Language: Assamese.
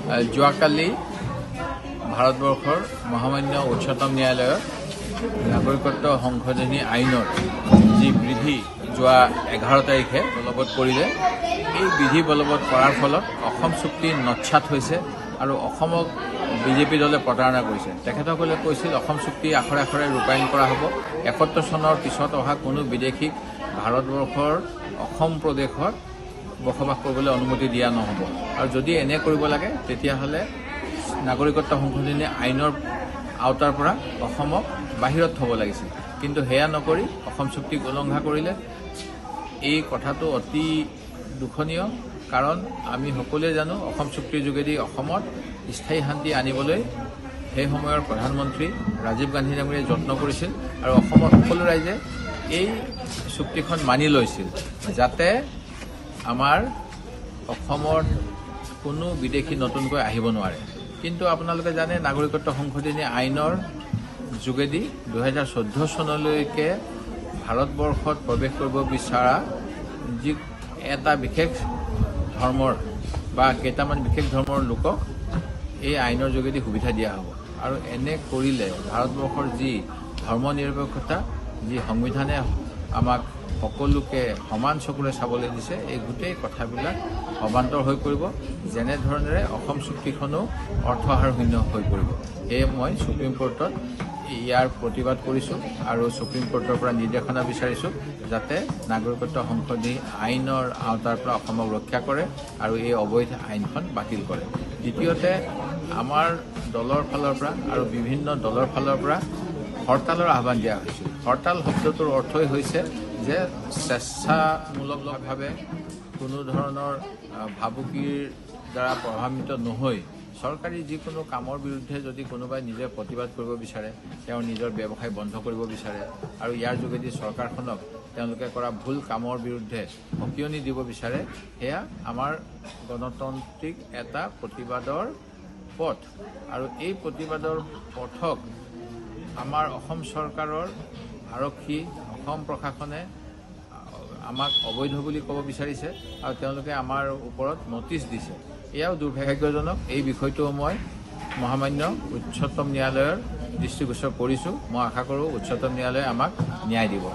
যোৱাকালি ভাৰতবৰ্ষৰ মহামান্য উচ্চতম ন্যায়ালয়ত নাগৰিকত্ব সংশোধনী আইনৰ যি বিধি যোৱা 11 তাৰিখে বলবৎ কৰিলে, এই বিধি বলবৎ কৰাৰ ফলত অসম চুক্তি নৎসাত হৈছে আৰু অসমক বিজেপি দলে প্ৰতাৰণা কৰিছে। তেখেতসকলে কৈছিল অসম চুক্তি আখৰে আখৰে ৰূপায়ণ কৰা হ'ব। 71 চনৰ পিছত অহা কোনো বিদেশীক ভাৰতবৰ্ষৰ অসম প্ৰদেশত বসবাস কৰিবলৈ অনুমতি দিয়া নহ'ব, আৰু যদি এনে কৰিব লাগে তেতিয়াহ'লে নাগৰিকত্ব সংশোধনী আইনৰ আওতাৰ পৰা অসমক বাহিৰত থ'ব লাগিছিল। কিন্তু সেয়া নকৰি অসম চুক্তিক উলংঘা কৰিলে। এই কথাটো অতি দুখনীয়, কাৰণ আমি সকলোৱে জানো অসম চুক্তিৰ যোগেদি অসমত স্থায়ী শান্তি আনিবলৈ সেই সময়ৰ প্ৰধানমন্ত্ৰী ৰাজীৱ গান্ধী ডাঙৰীয়াই যত্ন কৰিছিল, আৰু অসমৰ সকলো ৰাইজে এই চুক্তিখন মানি লৈছিল যাতে আমাৰ অসমত কোনো বিদেশী নতুনকৈ আহিব নোৱাৰে। কিন্তু আপোনালোকে জানে নাগৰিকত্ব সংশোধনী আইনৰ যোগেদি 2014 চনলৈকে ভাৰতবৰ্ষত প্ৰৱেশ কৰিব বিচৰা যি এটা বিশেষ ধৰ্মৰ বা কেইটামান বিশেষ ধৰ্মৰ লোকক এই আইনৰ যোগেদি সুবিধা দিয়া হ'ব। আৰু এনে কৰিলে ভাৰতবৰ্ষৰ যি ধৰ্ম নিৰপেক্ষতা, যি সংবিধানে আমাক সকলোকে সমান চকুৰে চাবলৈ দিছে, এই গোটেই কথাবিলাক অবান্তৰ হৈ পৰিব। যেনেধৰণেৰে অসম চুক্তিখনো অৰ্থহাৰশূন্য হৈ পৰিব। সেয়ে মই সুপ্ৰিম কোৰ্টত ইয়াৰ প্ৰতিবাদ কৰিছোঁ আৰু সুপ্ৰিম কোৰ্টৰ পৰা নিৰ্দেশনা বিচাৰিছোঁ যাতে নাগৰিকত্ব সংশোধনী আইনৰ আওতাৰ পৰা অসমক ৰক্ষা কৰে আৰু এই অবৈধ আইনখন বাতিল কৰে। দ্বিতীয়তে, আমাৰ দলৰ ফালৰ পৰা আৰু বিভিন্ন দলৰ ফালৰ পৰা হৰতালৰ আহ্বান দিয়া হৈছিল। হৰতাল শব্দটোৰ অৰ্থই হৈছে যে স্বেচ্ছামূলকভাৱে কোনো ধৰণৰ ভাবুকিৰ দ্বাৰা প্ৰভাৱিত নহৈ চৰকাৰী যিকোনো কামৰ বিৰুদ্ধে যদি কোনোবাই নিজে প্ৰতিবাদ কৰিব বিচাৰে, তেওঁ নিজৰ ব্যৱসায় বন্ধ কৰিব বিচাৰে আৰু ইয়াৰ যোগেদি চৰকাৰখনক তেওঁলোকে কৰা ভুল কামৰ বিৰুদ্ধে সকিয়নি দিব বিচাৰে, সেয়া আমাৰ গণতান্ত্ৰিক এটা প্ৰতিবাদৰ পথ। আৰু এই প্ৰতিবাদৰ পথক আমাৰ অসম চৰকাৰৰ আৰক্ষী, অসম প্ৰশাসনে আমাক অবৈধ বুলি ক'ব বিচাৰিছে আৰু তেওঁলোকে আমাৰ ওপৰত নটিচ দিছে। এয়াও দুৰ্ভাগ্যজনক। এই বিষয়টোও মই মহামান্য উচ্চতম ন্যায়ালয়ৰ দৃষ্টিগোচৰ কৰিছোঁ। মই আশা কৰোঁ উচ্চতম ন্যায়ালয়ে আমাক ন্যায় দিব।